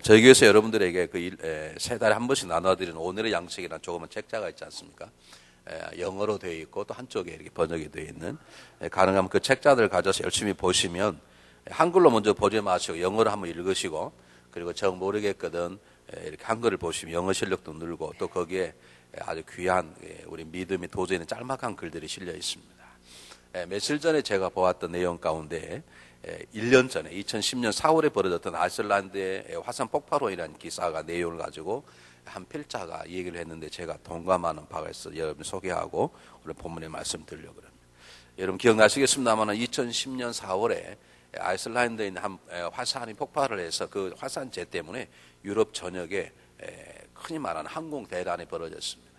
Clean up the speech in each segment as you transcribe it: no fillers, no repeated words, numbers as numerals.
저희 교회에서 여러분들에게 세 달에 한 번씩 나눠드리는 오늘의 양식이라는 조그만 책자가 있지 않습니까? 영어로 되어 있고 또 한쪽에 이렇게 번역이 되어 있는, 가능하면 그 책자들을 가져서 열심히 보시면 한글로 먼저 보지 마시고 영어로 한번 읽으시고, 그리고 정 모르겠거든 이렇게 한글을 보시면 영어 실력도 늘고, 또 거기에 아주 귀한 우리 믿음이 도저히 있는 짤막한 글들이 실려 있습니다. 며칠 전에 제가 보았던 내용 가운데 1년 전에 2010년 4월에 벌어졌던 아이슬란드의 화산 폭발로 인한 기사가 내용을 가지고 한 필자가 얘기를 했는데, 제가 동감하는 바가 있어 여러분 소개하고 오늘 본문의 말씀 드리려고 합니다. 여러분 기억나시겠습니다만 2010년 4월에 아이슬란드에 있는 한 화산이 폭발을 해서 그 화산재 때문에 유럽 전역에 흔히 말하는 항공 대란이 벌어졌습니다.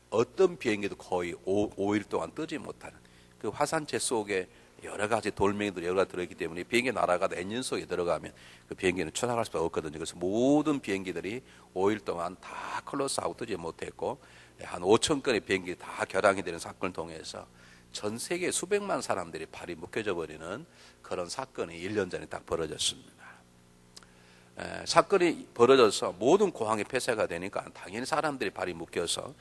어떤 비행기도 거의 5일 동안 뜨지 못하는 그 화산재 속에 여러 가지 돌멩이들 여러 가지 들어있기 때문에 비행기 날아가다 엔진 속에 들어가면 그 비행기는 추락할 수밖에 없거든요. 그래서 모든 비행기들이 5일 동안 다 컬러스하고 뜨지 못했고, 한 5천 건의 비행기 다 결항이 되는 사건을 통해서 전 세계 수백만 사람들이 발이 묶여져 버리는 그런 사건이 1년 전에 딱 벌어졌습니다. 사건이 벌어져서 모든 공항이 폐쇄가 되니까 당연히 사람들이 발이 묶여서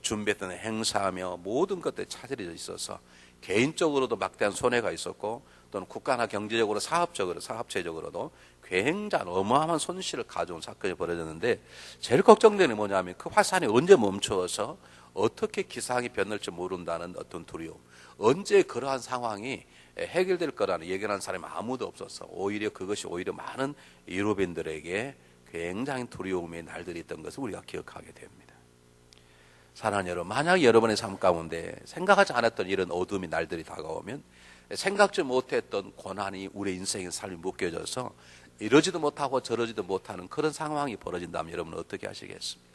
준비했던 행사하며 모든 것들이 차질이 있어서 개인적으로도 막대한 손해가 있었고, 또는 국가나 경제적으로 사업체적으로도 굉장히 어마어마한 손실을 가져온 사건이 벌어졌는데, 제일 걱정되는 게 뭐냐면 그 화산이 언제 멈추어서 어떻게 기상이 변할지 모른다는 어떤 두려움, 언제 그러한 상황이 해결될 거라는 예견하는 사람이 아무도 없어서 오히려 그것이 오히려 많은 유럽인들에게 굉장히 두려움의 날들이 있던 것을 우리가 기억하게 됩니다. 사랑하는 여러분, 만약 여러분의 삶 가운데 생각하지 않았던 이런 어둠의 날들이 다가오면, 생각지 못했던 고난이 우리 인생의 삶에 묶여져서 이러지도 못하고 저러지도 못하는 그런 상황이 벌어진다면 여러분은 어떻게 하시겠습니까?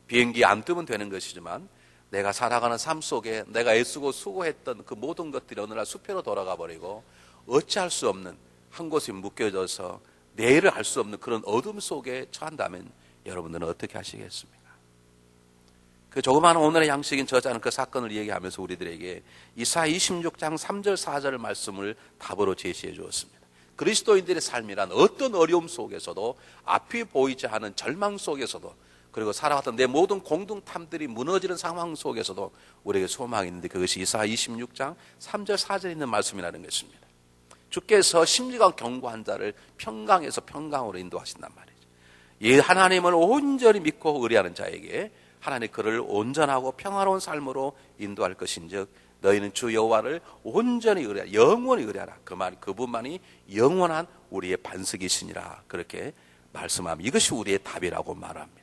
비행기 안 뜨면 되는 것이지만 내가 살아가는 삶 속에 내가 애쓰고 수고했던 그 모든 것들이 어느 날 수표로 돌아가 버리고 어찌할 수 없는 한 곳에 묶여져서 내일을 알 수 없는 그런 어둠 속에 처한다면 여러분들은 어떻게 하시겠습니까? 그 조그마한 오늘의 양식인 저자는 그 사건을 얘기하면서 우리들에게 이사야 26장 3절 4절 말씀을 답으로 제시해 주었습니다. 그리스도인들의 삶이란 어떤 어려움 속에서도, 앞이 보이지 않은 절망 속에서도, 그리고 살아왔던 내 모든 공동탐들이 무너지는 상황 속에서도 우리에게 소망이 있는데, 그것이 이사야 26장 3절 4절에 있는 말씀이라는 것입니다. 주께서 심지가 견고한 자를 평강에서 평강으로 인도하신단 말이죠. 이 하나님을 온전히 믿고 의뢰하는 자에게 하나님 그를 온전하고 평화로운 삶으로 인도할 것인즉 너희는 주 여호와를 온전히 의뢰하라, 영원히 의뢰하라. 그 말, 그분만이 영원한 우리의 반석이시니라. 그렇게 말씀하면 이것이 우리의 답이라고 말합니다.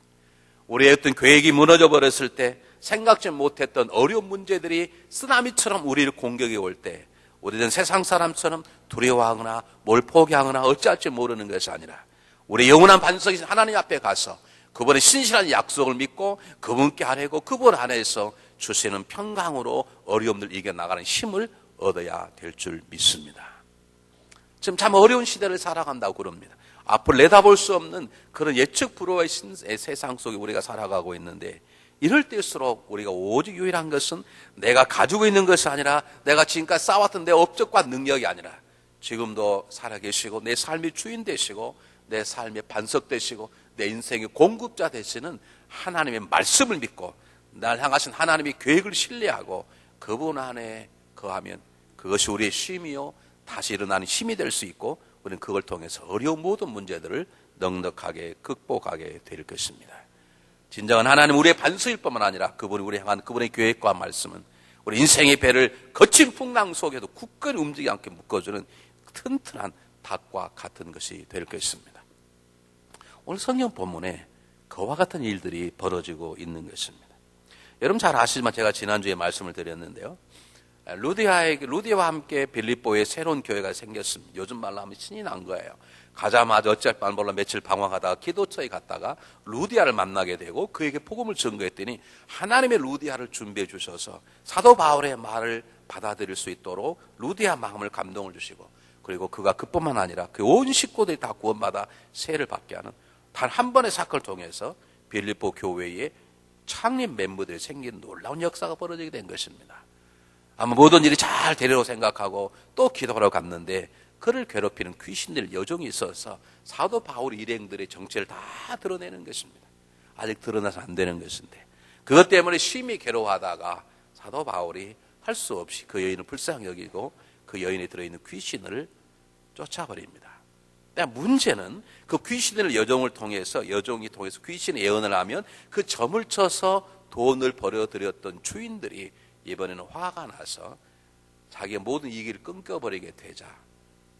우리의 어떤 계획이 무너져 버렸을 때, 생각지 못했던 어려운 문제들이 쓰나미처럼 우리를 공격해 올 때, 우리는 세상 사람처럼 두려워하거나 뭘 포기하거나 어찌할지 모르는 것이 아니라 우리 영원한 반석이신 하나님 앞에 가서 그분의 신실한 약속을 믿고 그분께 아뢰고 그분 안에서 주시는 평강으로 어려움을 이겨나가는 힘을 얻어야 될 줄 믿습니다. 지금 참 어려운 시대를 살아간다고 그럽니다. 앞을 내다볼 수 없는 그런 예측 불허의 세상 속에 우리가 살아가고 있는데, 이럴 때일수록 우리가 오직 유일한 것은 내가 가지고 있는 것이 아니라, 내가 지금까지 쌓아왔던 내 업적과 능력이 아니라 지금도 살아계시고 내 삶의 주인 되시고 내 삶의 반석 되시고 내 인생의 공급자 되시는 하나님의 말씀을 믿고 날 향하신 하나님의 계획을 신뢰하고 그분 안에 거하면 그것이 우리의 쉼이요 다시 일어나는 힘이 될 수 있고, 우리는 그걸 통해서 어려운 모든 문제들을 넉넉하게 극복하게 될 것입니다. 진정한 하나님 우리의 반석일 뿐만 아니라 그분이 우리 향한 그분의 계획과 말씀은 우리 인생의 배를 거친 풍랑 속에도 굳건히 움직이지 않게 묶어주는 튼튼한 닭과 같은 것이 될 것입니다. 오늘 성경 본문에 그와 같은 일들이 벌어지고 있는 것입니다. 여러분 잘 아시지만 제가 지난주에 말씀을 드렸는데요. 루디와 함께 빌립보에 새로운 교회가 생겼습니다. 요즘 말로 하면 신이 난 거예요. 가자마자 어찌할 바는 몰라 며칠 방황하다가 기도처에 갔다가 루디아를 만나게 되고 그에게 복음을 전거했더니 하나님의 루디아를 준비해 주셔서 사도 바울의 말을 받아들일 수 있도록 루디아 마음을 감동을 주시고, 그리고 그가 그뿐만 아니라 그 온 식구들이 다 구원받아 세례를 받게 하는 단 한 번의 사건을 통해서 빌립보 교회에 창립 멤버들이 생긴 놀라운 역사가 벌어지게 된 것입니다. 아마 모든 일이 잘 되리라고 생각하고 또 기도하러 갔는데 그를 괴롭히는 귀신들 여종이 있어서 사도 바울의 일행들의 정체를 다 드러내는 것입니다. 아직 드러나서 안 되는 것인데 그것 때문에 심히 괴로워하다가 사도 바울이 할 수 없이 그 여인을 불쌍히 여기고 그 여인에 들어있는 귀신을 쫓아버립니다. 문제는 그 귀신을 여종이 통해서 귀신의 예언을 하면 그 점을 쳐서 돈을 벌어들였던 주인들이 이번에는 화가 나서 자기의 모든 이익을 끊겨버리게 되자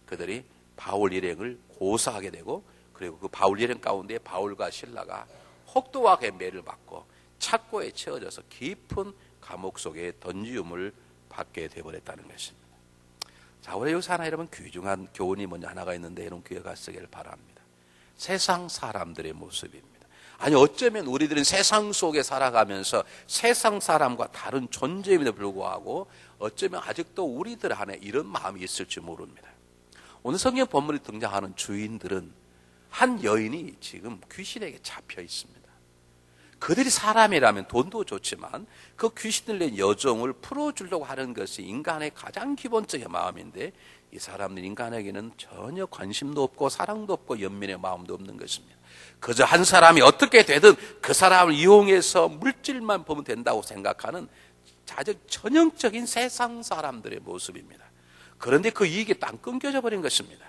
그들이 바울 일행을 고소하게 되고 그리고 그 바울 일행 가운데 바울과 실라가 혹독하게 매를 받고 착고에 채워져서 깊은 감옥 속에 던지움을 받게 되어버렸다는 것입니다. 자, 우리 여기서 하나 여러분 귀중한 교훈이 먼저 하나가 있는데 여러분 기억하시길 바랍니다. 세상 사람들의 모습입니다. 아니 어쩌면 우리들은 세상 속에 살아가면서 세상 사람과 다른 존재임에도 불구하고 어쩌면 아직도 우리들 안에 이런 마음이 있을지 모릅니다. 오늘 성경 본문에 등장하는 주인들은 한 여인이 지금 귀신에게 잡혀 있습니다. 그들이 사람이라면 돈도 좋지만 그 귀신을 낸 여종을 풀어주려고 하는 것이 인간의 가장 기본적인 마음인데 이 사람들 인간에게는 전혀 관심도 없고 사랑도 없고 연민의 마음도 없는 것입니다. 그저 한 사람이 어떻게 되든 그 사람을 이용해서 물질만 보면 된다고 생각하는 아주 전형적인 세상 사람들의 모습입니다. 그런데 그 이익이 딱 끊겨져 버린 것입니다.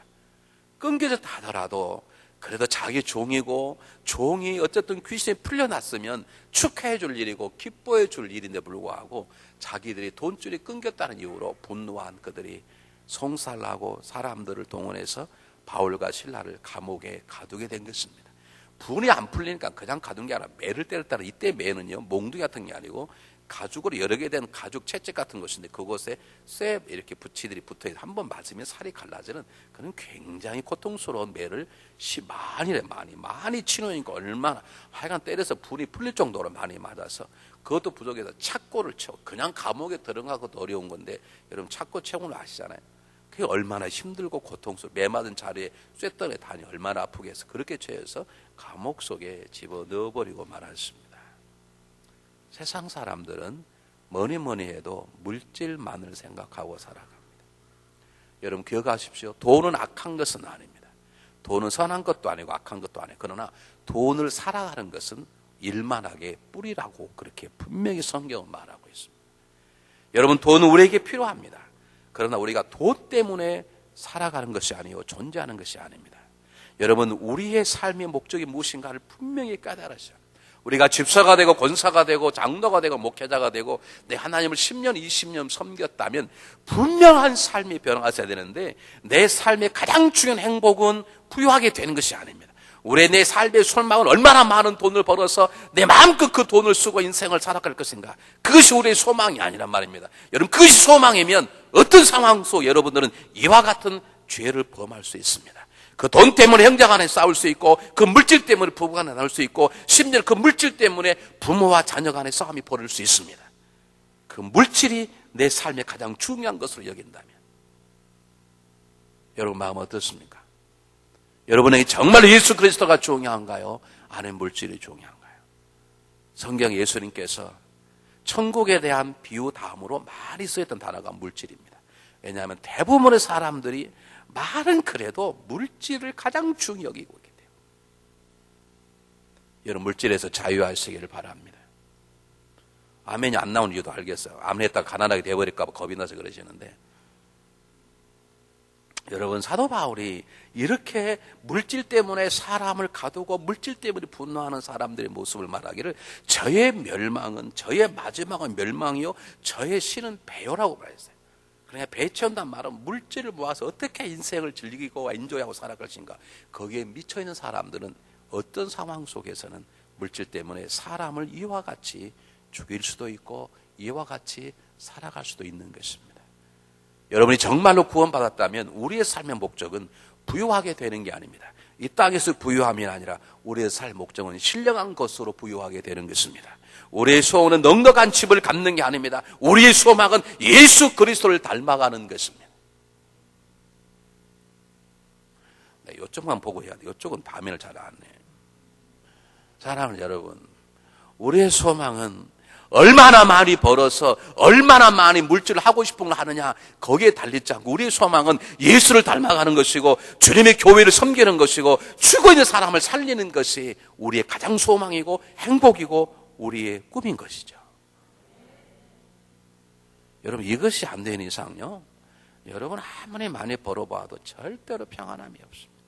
끊겨졌다 하더라도 그래도 자기 종이고 종이 어쨌든 귀신이 풀려났으면 축하해 줄 일이고 기뻐해 줄 일인데 불구하고 자기들이 돈줄이 끊겼다는 이유로 분노한 그들이 송살하고 사람들을 동원해서 바울과 실라를 감옥에 가두게 된 것입니다. 분이 안 풀리니까 그냥 가둔 게 아니라 매를 때렸다는 이때 매는요 몽둥이 같은 게 아니고 가죽으로 여러 개 된 가죽 채찍 같은 것인데 그곳에 쇠 이렇게 부치들이 붙어있어 한 번 맞으면 살이 갈라지는 그런 굉장히 고통스러운 매를 많이 치노니까 얼마나 하여간 때려서 분이 풀릴 정도로 많이 맞아서 그것도 부족해서 착고를 채워 그냥 감옥에 들어가고도 어려운 건데 여러분 착고 채우는 거 아시잖아요. 그게 얼마나 힘들고 고통스러워 매 맞은 자리에 쇳덩이에 다니 얼마나 아프게 해서 그렇게 죄해서 감옥 속에 집어넣어버리고 말았습니다. 세상 사람들은 뭐니 해도 물질만을 생각하고 살아갑니다. 여러분 기억하십시오. 돈은 악한 것은 아닙니다. 돈은 선한 것도 아니고 악한 것도 아니에요. 그러나 돈을 살아가는 것은 일만하게 뿌리라고 그렇게 분명히 성경은 말하고 있습니다. 여러분 돈은 우리에게 필요합니다. 그러나 우리가 돈 때문에 살아가는 것이 아니고 존재하는 것이 아닙니다. 여러분 우리의 삶의 목적이 무엇인가를 분명히 깨달으셔야 합니다. 우리가 집사가 되고 권사가 되고 장로가 되고 목회자가 되고 내 하나님을 10년 20년 섬겼다면 분명한 삶이 변화가 되는데 내 삶의 가장 중요한 행복은 부유하게 되는 것이 아닙니다. 내 삶의 소망은 얼마나 많은 돈을 벌어서 내 마음껏 그 돈을 쓰고 인생을 살아갈 것인가. 그것이 우리의 소망이 아니란 말입니다. 여러분 그것이 소망이면 어떤 상황 속 여러분들은 이와 같은 죄를 범할 수 있습니다. 그 돈 때문에 형제 간에 싸울 수 있고 그 물질 때문에 부부 간에 나눌 수 있고 심지어 그 물질 때문에 부모와 자녀 간에 싸움이 벌어질 수 있습니다. 그 물질이 내 삶의 가장 중요한 것으로 여긴다면 여러분 마음 어떻습니까? 여러분에게 정말 예수 그리스도가 중요한가요? 아니면 물질이 중요한가요? 성경 예수님께서 천국에 대한 비유 다음으로 많이 쓰였던 단어가 물질입니다. 왜냐하면 대부분의 사람들이 말은 그래도 물질을 가장 중요히 여기고 있게 돼요. 여러분 물질에서 자유하시기를 바랍니다. 아멘이 안 나오는 이유도 알겠어요. 아멘했다가 가난하게 되어버릴까 봐 겁이 나서 그러시는데 여러분 사도 바울이 이렇게 물질 때문에 사람을 가두고 물질 때문에 분노하는 사람들의 모습을 말하기를 저의 멸망은 저의 마지막은 멸망이요 저의 신은 배요라고 말했어요. 그러니까 배채운다는 말은 물질을 모아서 어떻게 인생을 즐기고 엔조이하고 살아갈 것인가. 거기에 미쳐있는 사람들은 어떤 상황 속에서는 물질 때문에 사람을 이와 같이 죽일 수도 있고 이와 같이 살아갈 수도 있는 것입니다. 여러분이 정말로 구원받았다면 우리의 삶의 목적은 부유하게 되는 게 아닙니다. 이 땅에서 부유함이 아니라 우리의 삶의 목적은 신령한 것으로 부유하게 되는 것입니다. 우리의 소원은 넉넉한 집을 갖는 게 아닙니다. 우리의 소망은 예수 그리스도를 닮아가는 것입니다. 네, 이쪽만 보고 해야 돼. 이쪽은 화면을 잘 안 해. 사랑하는 여러분, 우리의 소망은 얼마나 많이 벌어서 얼마나 많이 물질을 하고 싶은 걸 하느냐, 거기에 달리지 않고 우리의 소망은 예수를 닮아가는 것이고 주님의 교회를 섬기는 것이고 죽어 있는 사람을 살리는 것이 우리의 가장 소망이고 행복이고 우리의 꿈인 것이죠. 여러분, 이것이 안 되는 이상요, 여러분 아무리 많이 벌어봐도 절대로 평안함이 없습니다.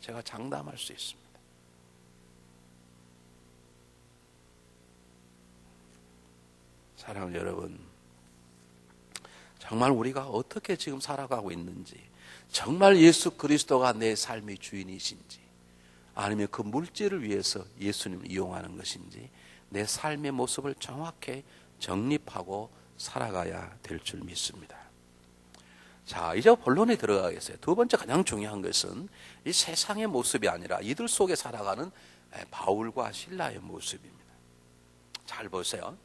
제가 장담할 수 있습니다. 사랑하는 여러분, 정말 우리가 어떻게 지금 살아가고 있는지, 정말 예수 그리스도가 내 삶의 주인이신지, 아니면 그 물질을 위해서 예수님을 이용하는 것인지, 내 삶의 모습을 정확히 정립하고 살아가야 될 줄 믿습니다. 자, 이제 본론에 들어가겠어요. 두 번째 가장 중요한 것은 이 세상의 모습이 아니라 이들 속에 살아가는 바울과 실라의 모습입니다. 잘 보세요.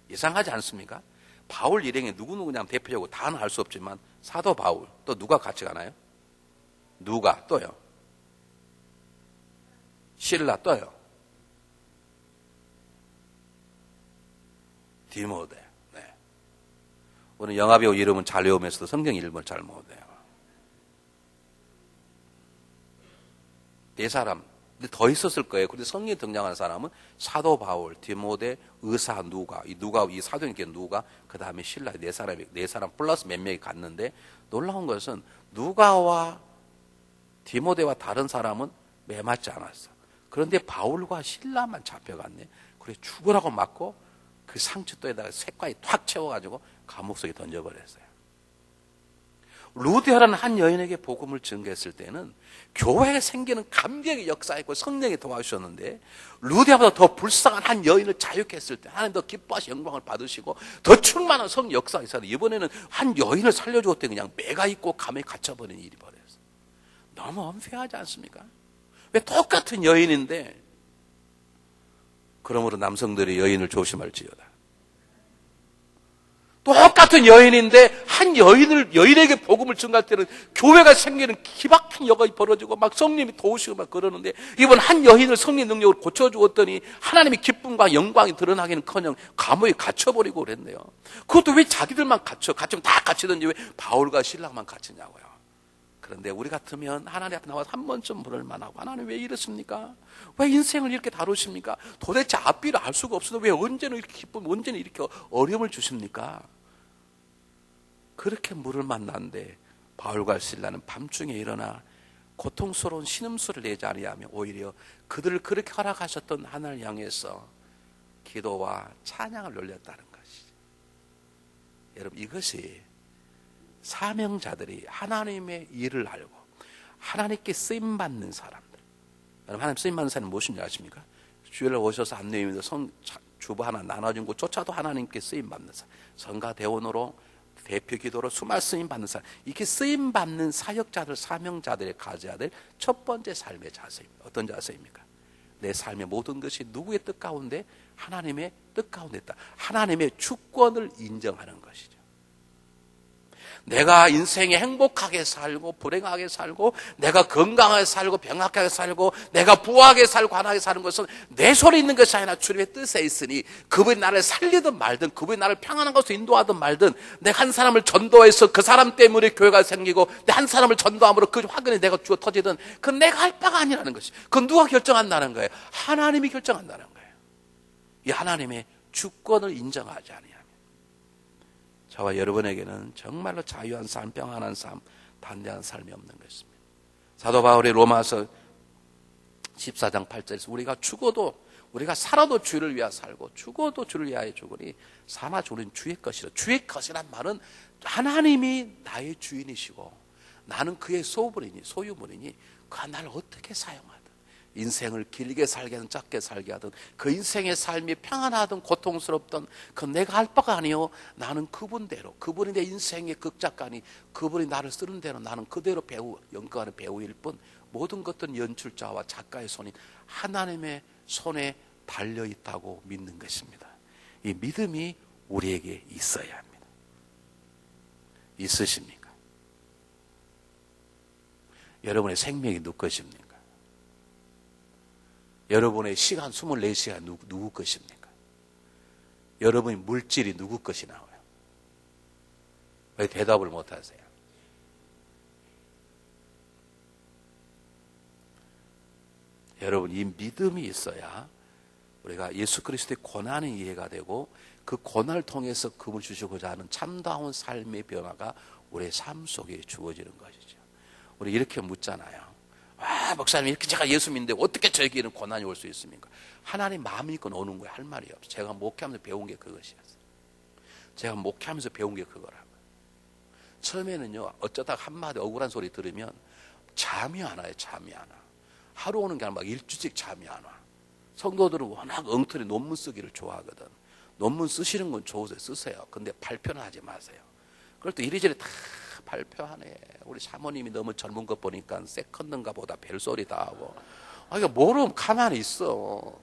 이상하지 않습니까? 바울 일행이 누구냐면 대표적으로 다는 알 수 없지만 사도 바울, 또 누가 같이 가나요? 누가 또요? 실라 또요? 디모데. 네. 오늘 영화배우 이름은 잘 외우면서도 성경 이름을 잘 못해요. 네 사람. 근데 더 있었을 거예요. 그런데 성경에 등장한 사람은 사도 바울, 디모데, 의사 누가, 이 사도님께 누가, 그 다음에 실라 네 사람 플러스 몇 명이 갔는데, 놀라운 것은 누가와 디모데와 다른 사람은 매맞지 않았어. 그런데 바울과 실라만 잡혀갔네. 그래 죽으라고 맞고 그 상처도에다가 색깔이 탁 채워가지고 감옥 속에 던져버렸어요. 루디아라는 한 여인에게 복음을 전개했을 때는 교회에 생기는 감격의 역사였고 성령이 도와주셨는데, 루디아보다 더 불쌍한 한 여인을 자유케 했을 때 하나님 더 기뻐하시 영광을 받으시고 더 충만한 성 역사가 있었는데, 이번에는 한 여인을 살려주었더니 그냥 매가 있고 감에 갇혀버린 일이 벌어졌어요. 너무 엄폐하지 않습니까? 왜 똑같은 여인인데. 그러므로 남성들이 여인을 조심할지어다. 똑같은 여인인데 한 여인에게 복음을 전할 때는 교회가 생기는 기박힌 여각이 벌어지고 막 성령이 도우시고 막 그러는데, 이번 한 여인을 성령 능력으로 고쳐주었더니 하나님의 기쁨과 영광이 드러나기는커녕 감옥에 갇혀버리고 그랬네요. 그것도 왜 자기들만 갇히면 다 갇히든지 왜 바울과 실라만 갇히냐고요. 그런데 우리 같으면 하나님 앞에 나와서 한 번쯤 물을 만하고, 하나님 왜 이렇습니까? 왜 인생을 이렇게 다루십니까? 도대체 앞뒤를 알 수가 없어도 왜 언제는 이렇게 기쁨, 언제는 이렇게 어려움을 주십니까? 그렇게 물을 만났는데 바울과 실라는 밤중에 일어나 고통스러운 신음소리를 내지 아니하며 오히려 그들을 그렇게 허락하셨던 하나님을 향해서 기도와 찬양을 올렸다는 것이죠. 여러분, 이것이 사명자들이 하나님의 일을 알고 하나님께 쓰임받는 사람들. 여러분, 하나님 쓰임받는 사람은 무엇인지 아십니까? 주일날 오셔서 안내임에도 주보 하나 나눠준 것조차도 하나님께 쓰임받는 사람. 성가 대원으로 대표 기도로 수말 쓰임받는 사람. 이렇게 쓰임받는 사역자들, 사명자들이 가져야 될 첫 번째 삶의 자세입니다. 어떤 자세입니까? 내 삶의 모든 것이 누구의 뜻 가운데? 하나님의 뜻 가운데 있다. 하나님의 주권을 인정하는 것이죠. 내가 인생에 행복하게 살고 불행하게 살고 내가 건강하게 살고 병약하게 살고 내가 부하게 살고 가난하게 사는 것은 내 손에 있는 것이 아니라 주님의 뜻에 있으니, 그분이 나를 살리든 말든 그분이 나를 평안한 것으로 인도하든 말든, 내가 한 사람을 전도해서 그 사람 때문에 교회가 생기고 내 한 사람을 전도함으로 그 화근이 내가 주어 터지든, 그건 내가 할 바가 아니라는 것이. 그건 누가 결정한다는 거예요? 하나님이 결정한다는 거예요. 이 하나님의 주권을 인정하지 않아요. 저와 여러분에게는 정말로 자유한 삶, 평안한 삶, 단대한 삶이 없는 것입니다. 사도 바울이 로마서 14장 8절에서 우리가 살아도 주를 위하여 살고 죽어도 주를 위하여 죽으니 사나 죽는 주의 것이라. 주의 것이란 말은 하나님이 나의 주인이시고 나는 그의 소유물이니 그가 나를 어떻게 사용하든, 인생을 길게 살게 하든 짧게 살게 하든, 그 인생의 삶이 평안하든 고통스럽든 그건 내가 할 바가 아니요, 나는 그분대로, 그분이 내 인생의 극작가니 그분이 나를 쓰는 대로 나는 그대로 연구하는 배우일 뿐, 모든 것들은 연출자와 작가의 손인 하나님의 손에 달려있다고 믿는 것입니다. 이 믿음이 우리에게 있어야 합니다. 있으십니까? 여러분의 생명이 누구 것입니까? 여러분의 시간 24시간 누구 것입니까? 여러분이 물질이 누구 것이 나와요? 왜 대답을 못 하세요? 여러분, 이 믿음이 있어야 우리가 예수 그리스도의 고난이 이해가 되고 그 고난을 통해서 금을 주시고자 하는 참다운 삶의 변화가 우리의 삶 속에 주어지는 것이죠. 우리 이렇게 묻잖아요. 와, 목사님, 이렇게 제가 예수 믿는데 어떻게 저에게는 고난이 올 수 있습니까? 하나님 마음이 있건 오는 거예요. 할 말이 없어요. 제가 목회하면서 배운 게 그것이었어요. 제가 목회하면서 배운 게 그거라고요. 처음에는요, 어쩌다 한마디 억울한 소리 들으면 잠이 안 와요. 잠이 안 와. 하루 오는 게 아니라 막 일주씩 잠이 안 와. 성도들은 워낙 엉터리 논문 쓰기를 좋아하거든. 논문 쓰시는 건 좋으세요. 쓰세요. 근데 발표는 하지 마세요. 그럴 때 이리저리 다 발표하네. 우리 사모님이 너무 젊은 것 보니까 세컨드인가 보다 별소리 다 하고. 이거 모르면 가만히 있어.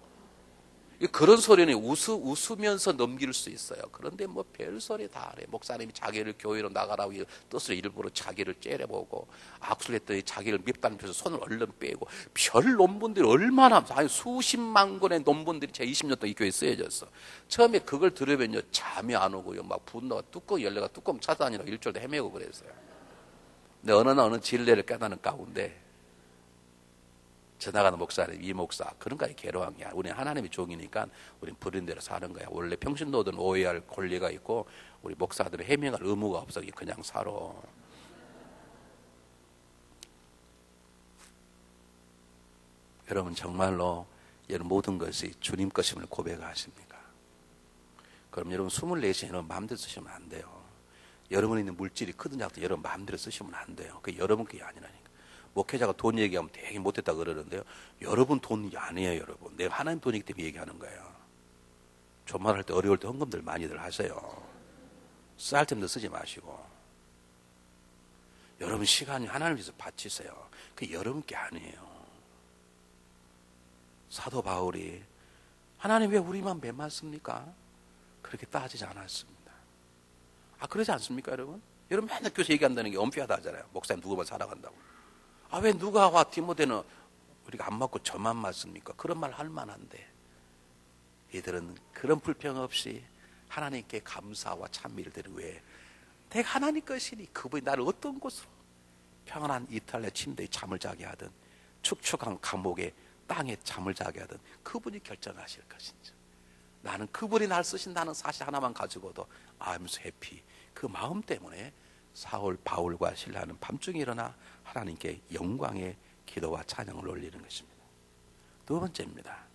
그런 소리는 웃으면서 넘길 수 있어요. 그런데 뭐 별소리 다 하래. 목사님이 자기를 교회로 나가라고 뜻으로 일부러 자기를 째려보고 악수를 했더니 자기를 밉다면서 손을 얼른 빼고 별 논문들이 얼마나 수십만 권의 논문들이 제 20년 동안 이 교회에 쓰여졌어. 처음에 그걸 들으면요 잠이 안 오고요 막 분노가 뚜껑 열려가 뚜껑 찾아다니라고 일주일도 헤매고 그랬어요. 근데 어느 날 어느 진리를 깨닫는 가운데 지나가는 목사님, 이 목사, 그런 거에 괴로운 게 아니야. 우리는 하나님의 종이니까 우리는 부른 대로 사는 거야. 원래 평신도들은 오해할 권리가 있고 우리 목사들은 해명할 의무가 없어. 그냥 살아. 여러분 정말로 여러분 모든 것이 주님 것임을 고백하십니까? 그럼 여러분 24시간 여러분 마음대로 쓰시면 안 돼요. 여러분이 있는 물질이 크든 작든 여러분 마음대로 쓰시면 안 돼요. 그게 여러분 게 아니라니까. 목회자가 돈 얘기하면 되게 못했다 그러는데요. 여러분 돈이 아니에요, 여러분. 내가 하나님 돈이기 때문에 얘기하는 거예요. 존말할 때 어려울 때 헌금들 많이들 하세요. 쌀템도 쓰지 마시고. 여러분 시간이 하나님 위해서 바치세요. 그게 여러분 게 아니에요. 사도 바울이 하나님 왜 우리만 매맞습니까? 그렇게 따지지 않았습니다. 그러지 않습니까, 여러분? 여러분 맨날 교회에서 얘기한다는 게 엄피하다 하잖아요. 목사님 누구만 살아간다고. 왜 누가 와 디모데는 우리가 안 맞고 저만 맞습니까? 그런 말 할 만한데 이들은 그런 불평 없이 하나님께 감사와 찬미를 드리고 왜 내가 하나님 것이니 그분이 나를 어떤 곳으로 평안한 이탈리아 침대에 잠을 자게 하든 축축한 감옥에 땅에 잠을 자게 하든 그분이 결정하실 것인지 나는 그분이 날 쓰신다는 사실 하나만 가지고도 I'm so happy. 그 마음 때문에 사울 바울과 실라는 밤중에 일어나 하나님께 영광의 기도와 찬양을 올리는 것입니다. 두 번째입니다.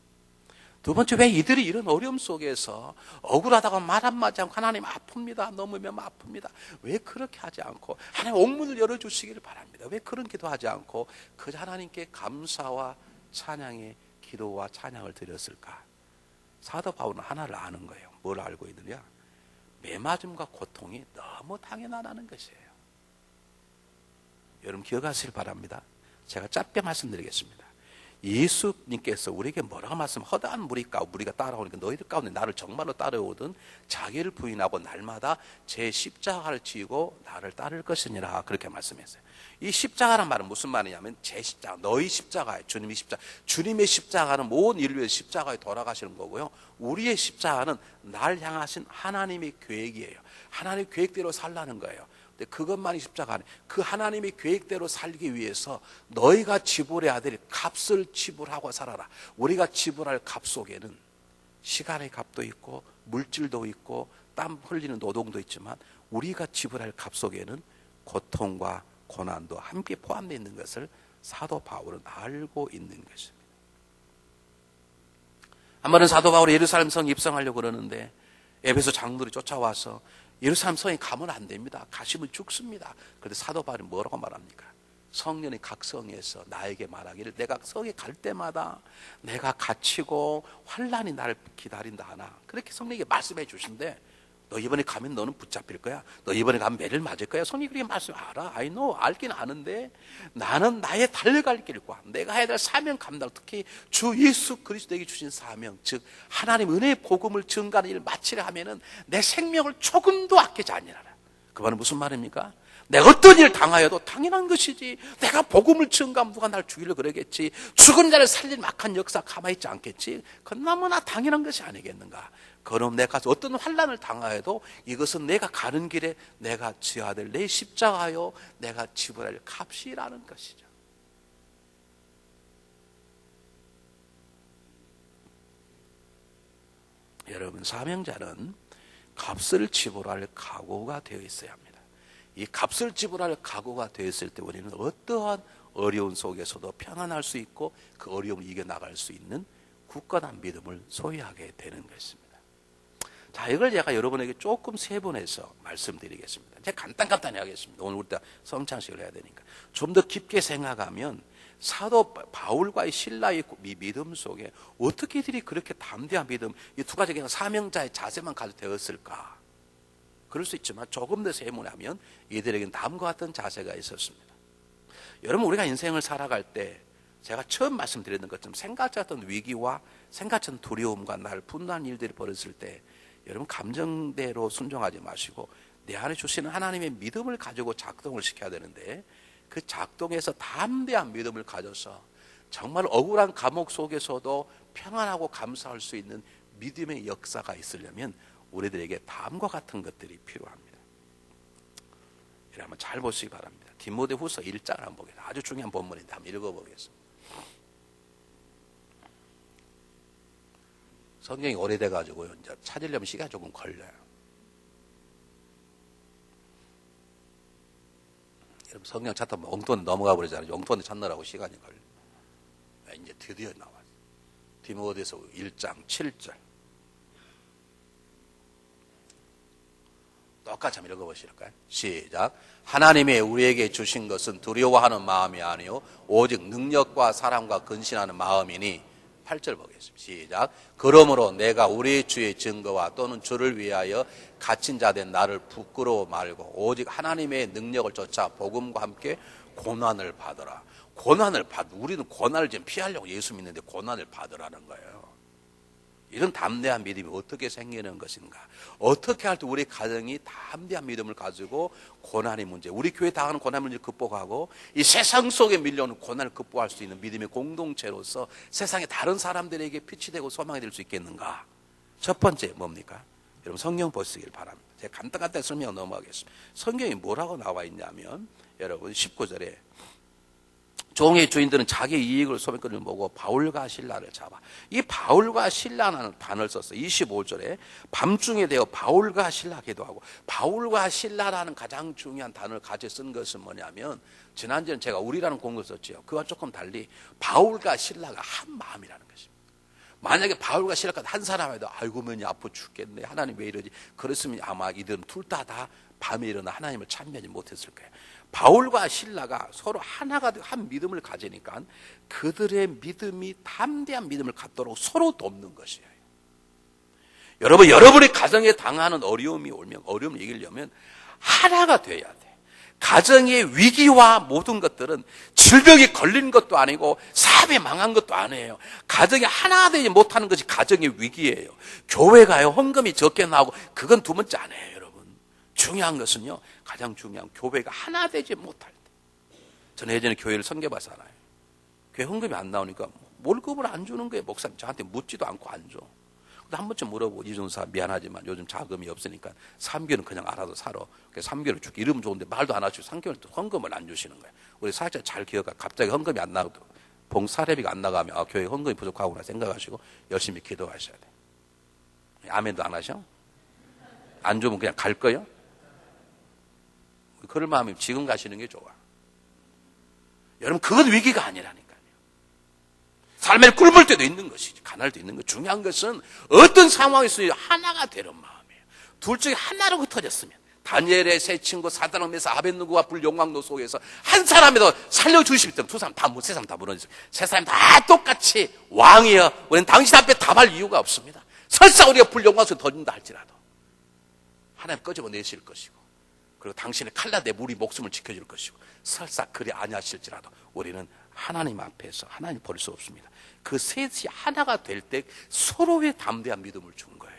두 번째, 왜 이들이 이런 어려움 속에서 억울하다고 말 한마디 않고 하나님 아픕니다. 넘으면 아픕니다. 왜 그렇게 하지 않고 하나님 옥문을 열어주시기를 바랍니다. 왜 그런 기도하지 않고 그저 하나님께 감사와 찬양의 기도와 찬양을 드렸을까? 사도 바울은 하나를 아는 거예요. 뭘 알고 있느냐? 매맞음과 고통이 너무 당연하다는 것이에요. 여러분 기억하시길 바랍니다. 제가 짧게 말씀드리겠습니다. 예수님께서 우리에게 뭐라고 말씀? 허다한 무리가 따라오니까 너희들 가운데 나를 정말로 따라오든 자기를 부인하고 날마다 제 십자가를 지고 나를 따를 것이니라 그렇게 말씀했어요. 이 십자가란 말은 무슨 말이냐면 제 십자가, 너희 십자가예요. 주님의 십자가. 주님의 십자가는 모든 인류의 십자가에 돌아가시는 거고요. 우리의 십자가는 날 향하신 하나님의 계획이에요. 하나님의 계획대로 살라는 거예요. 근데 그것만이 십자가 아니에요. 그 하나님의 계획대로 살기 위해서 너희가 지불해야 될 값을 지불하고 살아라. 우리가 지불할 값 속에는 시간의 값도 있고 물질도 있고 땀 흘리는 노동도 있지만 우리가 지불할 값 속에는 고통과 고난도 함께 포함되어 있는 것을 사도 바울은 알고 있는 것입니다. 한 번은 사도 바울이 예루살렘 성 입성하려고 그러는데 에베소 장로들이 쫓아와서 예루살렘 성에 가면 안 됩니다. 가시면 죽습니다. 그런데 사도 바울이 뭐라고 말합니까? 성령이 각 성에서 나에게 말하기를 내가 성에 갈 때마다 내가 갇히고 환난이 나를 기다린다 하나 그렇게 성령에게 말씀해 주신데 너 이번에 가면 너는 붙잡힐 거야. 너 이번에 가면 매를 맞을 거야. 성령이 그렇게 말씀 알아. I know. 알긴 아는데 나는 나의 달려갈 길과 내가 해야 될 사명 감당 특히 주 예수 그리스도에게 주신 사명 즉 하나님 은혜의 복음을 증가하는 일을 마치려 하면은 내 생명을 조금도 아끼지 아니하라. 그 말은 무슨 말입니까? 내가 어떤 일을 당하여도 당연한 것이지. 내가 복음을 증거하면 누가 날 죽이려고 그러겠지. 죽은 자를 살릴 막한 역사 가만히 있지 않겠지. 그건 너무나 당연한 것이 아니겠는가. 그럼 내가 가서 어떤 환난을 당하여도 이것은 내가 가는 길에 내가 지어야 될 내 십자가요, 내가 지불할 값이라는 것이죠. 여러분, 사명자는 값을 지불할 각오가 되어 있어야 합니다. 이 값을 지불할 각오가 되어 있을 때 우리는 어떠한 어려운 속에서도 평안할 수 있고 그 어려움을 이겨나갈 수 있는 굳건한 믿음을 소유하게 되는 것입니다. 자, 이걸 제가 여러분에게 조금 세분해서 말씀드리겠습니다. 제가 간단히 하겠습니다. 오늘 우리 다 성찬식을 해야 되니까. 좀 더 깊게 생각하면 사도 바울과의 신라의 믿음 속에 어떻게 이들이 그렇게 담대한 믿음, 이 두 가지 그냥 사명자의 자세만 가지고 되었을까? 그럴 수 있지만 조금 더 세분하면 이들에게는 다음과 같은 자세가 있었습니다. 여러분, 우리가 인생을 살아갈 때 제가 처음 말씀드렸던 것처럼 생각지 않던 위기와 생각지 않은 두려움과 나를 분노한 일들이 벌어졌을 때 여러분, 감정대로 순종하지 마시고 내 안에 주시는 하나님의 믿음을 가지고 작동을 시켜야 되는데, 그 작동에서 담대한 믿음을 가져서 정말 억울한 감옥 속에서도 평안하고 감사할 수 있는 믿음의 역사가 있으려면 우리들에게 다음과 같은 것들이 필요합니다. 이를 한번 잘 보시기 바랍니다. 디모데후서 1장을 한번 보겠습니다. 아주 중요한 본문인데 한번 읽어보겠습니다. 성경이 오래돼가지고요, 이제 찾으려면 시간이 조금 걸려요. 여러분, 성경 찾다 보면 엉뚱한 넘어가 버리잖아요. 엉뚱한 찾느라고 시간이 걸려요. 이제 드디어 나왔어요. 디모데서 1장 7절. 똑같이 한번 읽어보실까요? 시작. 하나님의 우리에게 주신 것은 두려워하는 마음이 아니요 오직 능력과 사랑과 근신하는 마음이니. 8절 보겠습니다. 시작. 그러므로 내가 우리 주의 증거와 또는 주를 위하여 갇힌 자 된 나를 부끄러워 말고 오직 하나님의 능력을 쫓아 복음과 함께 고난을 받으라. 우리는 고난을 지금 피하려고 예수 믿는데 고난을 받으라는 거예요. 이런 담대한 믿음이 어떻게 생기는 것인가? 어떻게 할 때 우리 가정이 담대한 믿음을 가지고 고난의 문제, 우리 교회 당하는 고난 문제를 극복하고 이 세상 속에 밀려오는 고난을 극복할 수 있는 믿음의 공동체로서 세상의 다른 사람들에게 빛이 되고 소망이 될 수 있겠는가? 첫 번째 뭡니까? 여러분, 성경 보시길 바랍니다. 제가 간단히 설명 넘어가겠습니다. 성경이 뭐라고 나와 있냐면 여러분 19절에 종의 주인들은 자기 이익을 소매거리를 모고 바울과 실라를 잡아. 이 바울과 실라라는 단어를 썼어요. 25절에 밤중에 되어 바울과 실라 기도하고. 바울과 실라라는 가장 중요한 단어를 같이 쓴 것은 뭐냐면, 지난주에 제가 우리라는 공을 썼죠. 그와 조금 달리 바울과 실라가 한 마음이라는 것입니다. 만약에 바울과 실라가 한 사람이라도 아이고 면이 아파 죽겠네, 하나님 왜 이러지, 그랬으면 아마 이들은 둘 다 밤에 일어나 하나님을 찬미하지 못했을 거예요. 바울과 실라가 서로 하나가 한 믿음을 가지니까 그들의 믿음이 담대한 믿음을 갖도록 서로 돕는 것이에요. 여러분의 가정에 당하는 어려움이 오면, 어려움을 이기려면 하나가 돼야 돼. 가정의 위기와 모든 것들은 질병에 걸린 것도 아니고 사업에 망한 것도 아니에요. 가정이 하나가 되지 못하는 것이 가정의 위기예요. 교회가요, 헌금이 적게 나오고 그건 두 번째 아니에요. 중요한 것은요, 가장 중요한 교회가 하나 되지 못할 때. 저는 예전에 교회를 섬겨봤잖아요. 교회 헌금이 안 나오니까 월급을 안 주는 거예요. 목사님 저한테 묻지도 않고 안 줘. 한 번쯤 물어보고, 이준사 미안하지만 요즘 자금이 없으니까 3개월은 그냥 알아서 살아. 그래서 3개월 줄게. 이러면 좋은데 말도 안 하시고 3개월 또 헌금을 안 주시는 거예요. 우리 사역자 잘 기억하. 갑자기 헌금이 안 나오고 봉사례비가 안 나가면 교회 헌금이 부족하구나 생각하시고 열심히 기도하셔야 돼. 아멘도 안 하셔? 안 주면 그냥 갈 거예요? 그럴 마음이면 지금 가시는 게 좋아. 여러분, 그건 위기가 아니라니까요. 삶을 굶을 때도 있는 것이지, 가난할 때도 있는 것. 중요한 것은 어떤 상황에서 하나가 되는 마음이에요. 둘 중에 하나로 흩어졌으면, 다니엘의 세 친구 사드락 메삭 아벳느고가 불용광로 속에서 한 사람이라도 살려주시면 두 사람 다, 세 사람 다 무너졌어요. 세 사람 다 똑같이 왕이여, 우리는 당신 앞에 답할 이유가 없습니다. 설사 우리가 불용광 속에 던진다 할지라도 하나님 끄집어내실 것이고, 그리고 당신의 칼날에 우리 목숨을 지켜줄 것이고, 설사 그리 아니하실지라도 우리는 하나님 앞에서 하나님 버릴 수 없습니다. 그 셋이 하나가 될 때 서로의 담대한 믿음을 준 거예요.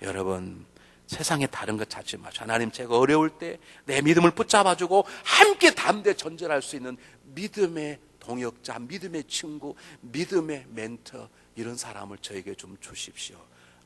여러분, 세상에 다른 것 찾지 마시고 하나님, 제가 어려울 때 내 믿음을 붙잡아주고 함께 담대 전전할 수 있는 믿음의 동역자, 믿음의 친구, 믿음의 멘tor, 이런 사람을 저에게 좀 주십시오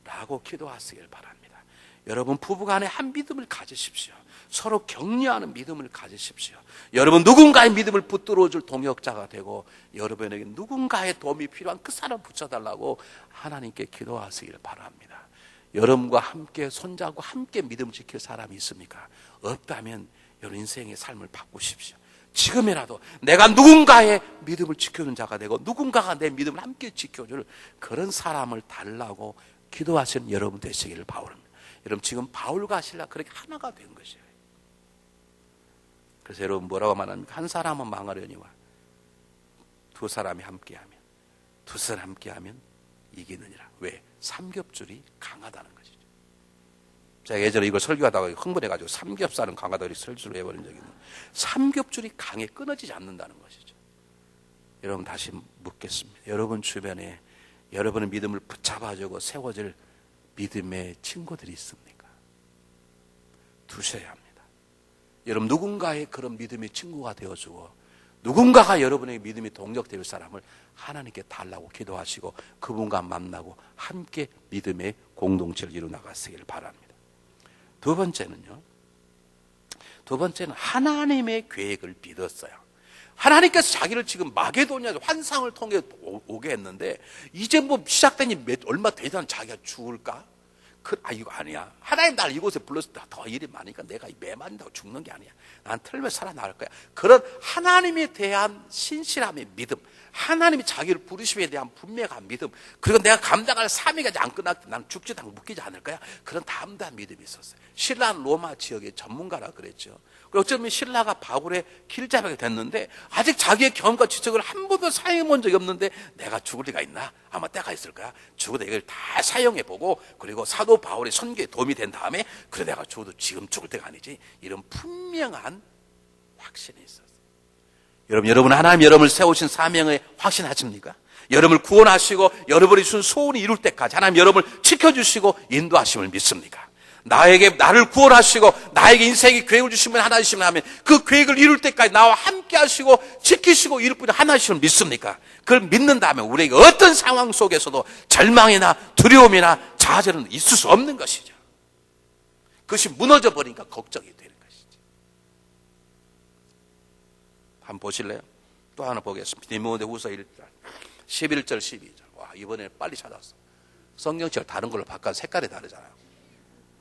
라고 기도하시길 바랍니다. 여러분 부부간에 한 믿음을 가지십시오. 서로 격려하는 믿음을 가지십시오. 여러분 누군가의 믿음을 붙들어줄 동역자가 되고, 여러분에게 누군가의 도움이 필요한 그 사람을 붙여달라고 하나님께 기도하시길 바랍니다. 여러분과 함께 손잡고 함께 믿음을 지킬 사람이 있습니까? 없다면 여러분 인생의 삶을 바꾸십시오. 지금이라도 내가 누군가의 믿음을 지켜주는 자가 되고, 누군가가 내 믿음을 함께 지켜줄 그런 사람을 달라고 기도하시는 여러분 되시기를 바랍니다. 여러분 지금 바울과 실라 그렇게 하나가 된 것이에요. 그래서 여러분 뭐라고 말합니까? 한 사람은 망하려니와 두 사람이 함께하면, 두 사람 함께하면 이기느니라. 왜? 삼겹줄이 강하다는 것이죠. 제가 예전에 이걸 설교하다가 흥분해가지고 삼겹살은 강하다고 이렇게 설교를 해버린 적이 있는데, 삼겹줄이 강해 끊어지지 않는다는 것이죠. 여러분 다시 묻겠습니다. 여러분 주변에 여러분의 믿음을 붙잡아주고 세워질 믿음의 친구들이 있습니까? 두셔야 합니다. 여러분 누군가의 그런 믿음의 친구가 되어주고, 누군가가 여러분의 믿음이 동력될 사람을 하나님께 달라고 기도하시고 그분과 만나고 함께 믿음의 공동체를 이루나가시길 바랍니다. 두 번째는 하나님의 계획을 믿었어요. 하나님께서 자기를 지금 마게도냐 환상을 통해 오게 했는데, 이제 뭐 시작된 지 얼마 되지 않은 자기가 죽을까? 이거 아니야. 하나님 날 이곳에 불렀을 때 더 일이 많으니까 내가 매 맞는다고 죽는 게 아니야. 난 틀면 살아나갈 거야. 그런 하나님에 대한 신실함의 믿음, 하나님이 자기를 부르심에 대한 분명한 믿음, 그리고 내가 감당할 삶이 안 끝났기, 난 죽지도 않고 묶이지 않을 거야. 그런 담대한 믿음이 있었어요. 신라는 로마 지역의 전문가라 그랬죠. 어쩌면 신라가 바울의 길잡이가 됐는데, 아직 자기의 경험과 지적을 한 번도 사용해 본 적이 없는데, 내가 죽을 리가 있나? 아마 때가 있을 거야. 죽어도 이걸 다 사용해 보고, 그리고 사도 바울의 선교에 도움이 된 다음에, 그래 내가 죽어도 지금 죽을 때가 아니지, 이런 분명한 확신이 있었어요. 여러분 하나님 여러분을 세우신 사명에 확신하십니까? 여러분을 구원하시고 여러분이 준 소원이 이룰 때까지 하나님 여러분을 지켜주시고 인도하심을 믿습니까? 나를 구원하시고 나에게 인생의 계획을 주시면 하나님이시면 하면, 그 계획을 이룰 때까지 나와 함께 하시고 지키시고 이룰 분이 하나님이시면 믿습니까? 그걸 믿는다면 우리에게 어떤 상황 속에서도 절망이나 두려움이나 좌절은 있을 수 없는 것이죠. 그것이 무너져 버리니까 걱정이 되는 것이죠. 한번 보실래요? 또 하나 보겠습니다. 디모데후서 1장 11절 12절. 와, 이번에 빨리 찾았어. 성경책을 다른 걸로 바꿔 색깔이 다르잖아요.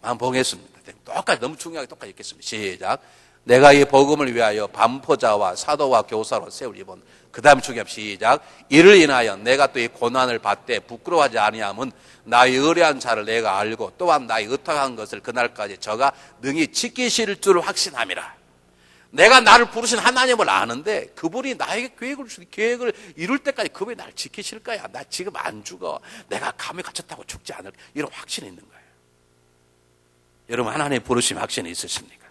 한번 보겠습니다. 똑같이, 너무 중요하게 똑같이 읽겠습니다. 시작. 내가 이 복음을 위하여 반포자와 사도와 교사로 세울 이번. 그 다음 중요합니다. 시작. 이를 인하여 내가 또 이 고난을 받되 부끄러워하지 아니함은 나의 의뢰한 자를 내가 알고 또한 나의 의탁한 것을 그날까지 저가 능히 지키실 줄 확신함이라. 내가 나를 부르신 하나님을 아는데, 그분이 나에게 계획을 이룰 때까지 그분이 나를 지키실 거야. 나 지금 안 죽어. 내가 감에 갇혔다고 죽지 않을 거야. 이런 확신이 있는 거예요. 여러분 하나님의 부르심 확신이 있으십니까?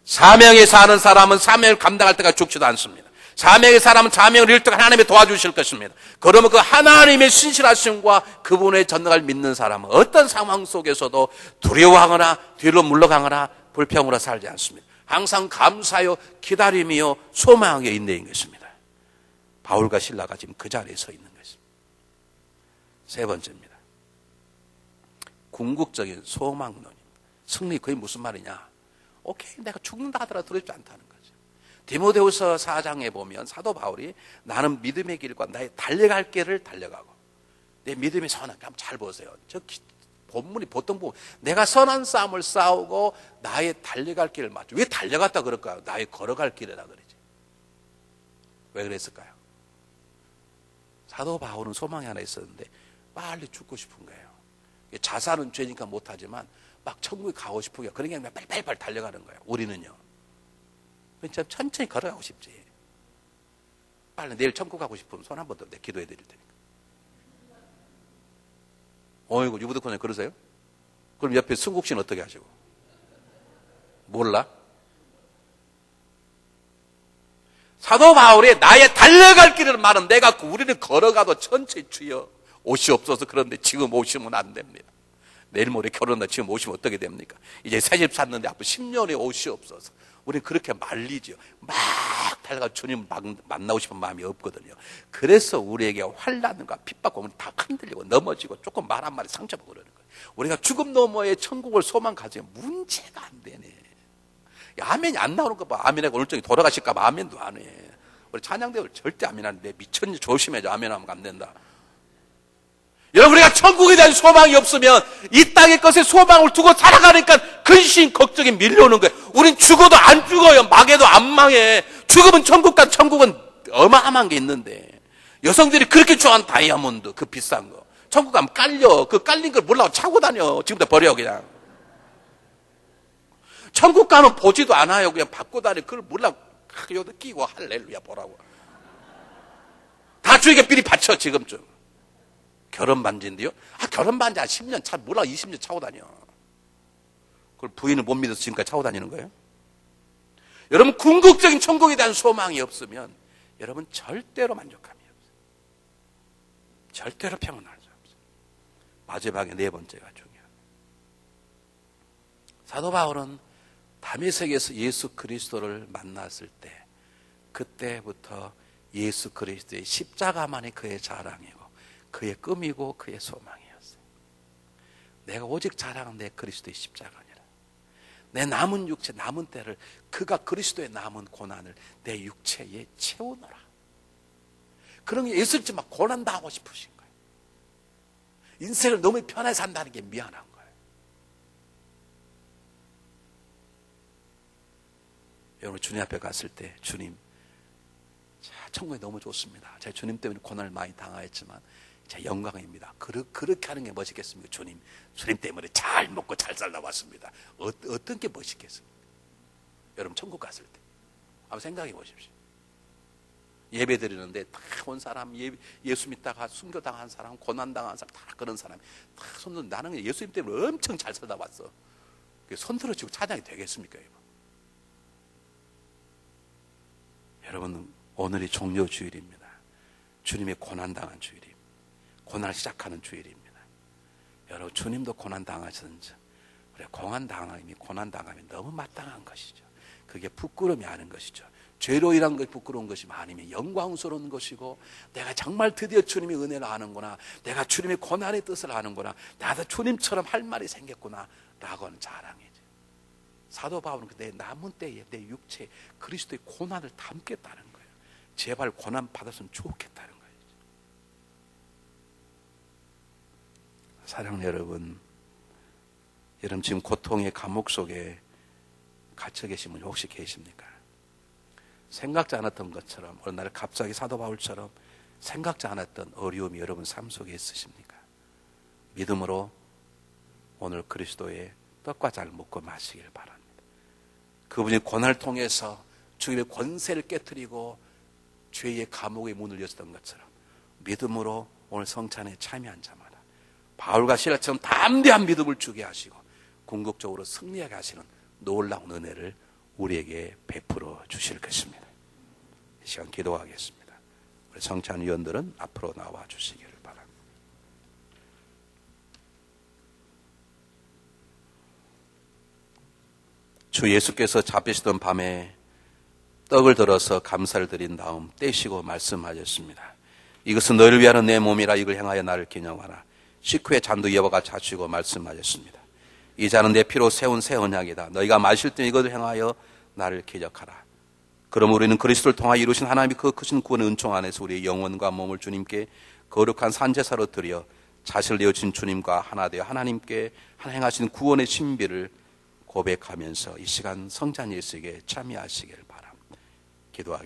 사명에 사는 사람은 사명을 감당할 때까지 죽지도 않습니다. 사명의 사람은 사명을 이룰 때까지 하나님이 도와주실 것입니다. 그러면 그 하나님의 신실하심과 그분의 전능을 믿는 사람은 어떤 상황 속에서도 두려워하거나 뒤로 물러가거나 불평으로 살지 않습니다. 항상 감사요 기다림이요 소망에 인내인 것입니다. 바울과 실라가 지금 그 자리에 서 있는 것입니다. 세 번째입니다. 궁극적인 소망론입니다. 승리, 그게 무슨 말이냐? 오케이, 내가 죽는다 하더라도 두렵지 않다는 거죠. 디모데후서 4장에 보면 사도 바울이 나는 믿음의 길과 나의 달려갈 길을 달려가고 내 믿음의 선한, 한번 잘 보세요. 본문이 보통 보면 내가 선한 싸움을 싸우고 나의 달려갈 길을 맞죠. 왜 달려갔다 그럴까요? 나의 걸어갈 길이라 그러지. 왜 그랬을까요? 사도 바울은 소망이 하나 있었는데 빨리 죽고 싶은 거예요. 자살은 죄니까 못하지만 막 천국에 가고 싶은 거예요. 그러니까 빨리 달려가는 거예요. 우리는요. 천천히 걸어가고 싶지. 빨리 내일 천국 가고 싶으면 손 한 번 더 내 기도해 드릴 테니까. 어이구, 유부덕분에 그러세요? 그럼 옆에 승국 씨는 어떻게 하시고? 몰라? 사도 바울이 나의 달려갈 길을 말은 내가 우리는 걸어가도 천천히 주여 오시옵소서. 그런데 지금 오시면 안 됩니다. 내일 모레 결혼한다 지금 오시면 어떻게 됩니까? 이제 새 집 샀는데 앞으로 10년에 옷이 없어서 우리는 그렇게 말리죠. 막 달려가 주님 만나고 싶은 마음이 없거든요. 그래서 우리에게 환난과 핍박과 우리 다 흔들리고 넘어지고 조금 말 한마디 상처받고 그러는 거예요. 우리가 죽음 너머의 천국을 소망 가지면 문제가 안 되네. 야, 아멘이 안 나오는 거 봐. 아멘하고 오늘 저기 돌아가실까 봐 아멘도 안 해. 우리 찬양대들 절대 아멘하는데 미쳤니 조심해줘. 아멘하면 안 된다. 여러분, 우리가 천국에 대한 소망이 없으면 이 땅의 것에 소망을 두고 살아가니까 근심 걱정이 밀려오는 거예요. 우린 죽어도 안 죽어요. 망해도 안 망해. 죽으면 천국과 천국은 어마어마한 게 있는데 여성들이 그렇게 좋아하는 다이아몬드 그 비싼 거 천국 가면 깔려. 그 깔린 걸 몰라고 차고 다녀. 지금부터 버려 그냥. 천국 가면 보지도 않아요. 그냥 받고 다녀. 그걸 몰라고 여기다 끼고 할렐루야 보라고. 다 주에게 삐리 받쳐 지금쯤. 결혼 반지인데요. 결혼 반지 한 10년 차 몰라 20년 차고 다녀. 그걸 부인을 못 믿어서 지금까지 차고 다니는 거예요. 여러분, 궁극적인 천국에 대한 소망이 없으면 여러분 절대로 만족감이 없어요. 절대로 평안할 수 없어요. 마지막에 네 번째가 중요해요. 사도 바울은 다메섹에서 예수 그리스도를 만났을 때 그때부터 예수 그리스도의 십자가만이 그의 자랑이고 그의 꿈이고 그의 소망이었어요. 내가 오직 자랑은 내 그리스도의 십자가니라. 내 남은 육체, 남은 때를 그가 그리스도의 남은 고난을 내 육체에 채우노라. 그런 게 예수님 막 고난 당하고 싶으신 거예요. 인생을 너무 편하게 산다는 게 미안한 거예요. 여러분, 주님 앞에 갔을 때 주님, 천국이 너무 좋습니다. 제가 주님 때문에 고난을 많이 당하였지만 제 영광입니다. 그렇게 하는 게 멋있겠습니까? 주님 때문에 잘 먹고 잘 살다 왔습니다. 어떤 게 멋있겠습니까? 여러분, 천국 갔을 때 한번 생각해 보십시오. 예배 드리는데 다 온 사람, 예수 믿다가 순교당한 사람, 고난당한 사람, 다 그런 사람 다 손들어. 나는 예수님 때문에 엄청 잘 살다 왔어. 손 들어주고 찬양이 되겠습니까? 여러분, 오늘이 종료주일입니다. 주님의 고난당한 주일입니다. 고난을 시작하는 주일입니다. 여러분, 주님도 고난당하셨는지 우리 고난당함이 너무 마땅한 것이죠. 그게 부끄러움이 아닌 것이죠. 죄로 인한 것이 부끄러운 것이 아니면 영광스러운 것이고, 내가 정말 드디어 주님의 은혜를 아는구나, 내가 주님의 고난의 뜻을 아는구나, 나도 주님처럼 할 말이 생겼구나 라고 하는 자랑이죠. 사도 바울은 내 남은 때에 내 육체에 그리스도의 고난을 담겠다는 거예요. 제발 고난 받았으면 좋겠다는 거예요. 사랑하는 여러분, 지금 고통의 감옥 속에 갇혀 계신 분 혹시 계십니까? 생각지 않았던 것처럼 어느 날 갑자기 사도 바울처럼 생각지 않았던 어려움이 여러분 삶 속에 있으십니까? 믿음으로 오늘 그리스도의 떡과 잔을 먹고 마시길 바랍니다. 그분이 고난을 통해서 주님의 권세를 깨뜨리고 죄의 감옥의 문을 열었던 것처럼 믿음으로 오늘 성찬에 참여한 자마다 바울과 시라처럼 담대한 믿음을 주게 하시고 궁극적으로 승리하게 하시는 놀라운 은혜를 우리에게 베풀어 주실 것입니다. 이 시간 기도하겠습니다. 우리 성찬위원들은 앞으로 나와 주시기를 바랍니다. 주 예수께서 잡히시던 밤에 떡을 들어서 감사를 드린 다음 떼시고 말씀하셨습니다. 이것은 너희를 위하는 내 몸이라. 이걸 행하여 나를 기념하라. 식후에 잔도 이어가 가지고 말씀하셨습니다. 이 잔은 내 피로 세운 새 언약이다. 너희가 마실 때 이것을 행하여 나를 기억하라. 그럼 우리는 그리스도를 통하여 이루신 하나님의 그 크신 구원의 은총 안에서 우리의 영혼과 몸을 주님께 거룩한 산제사로 드려 자신을 내어주신 주님과 하나 되어 하나님께 행하신 구원의 신비를 고백하면서 이 시간 성찬 예수에게 참여하시길 바랍니다. 기도하겠습니다.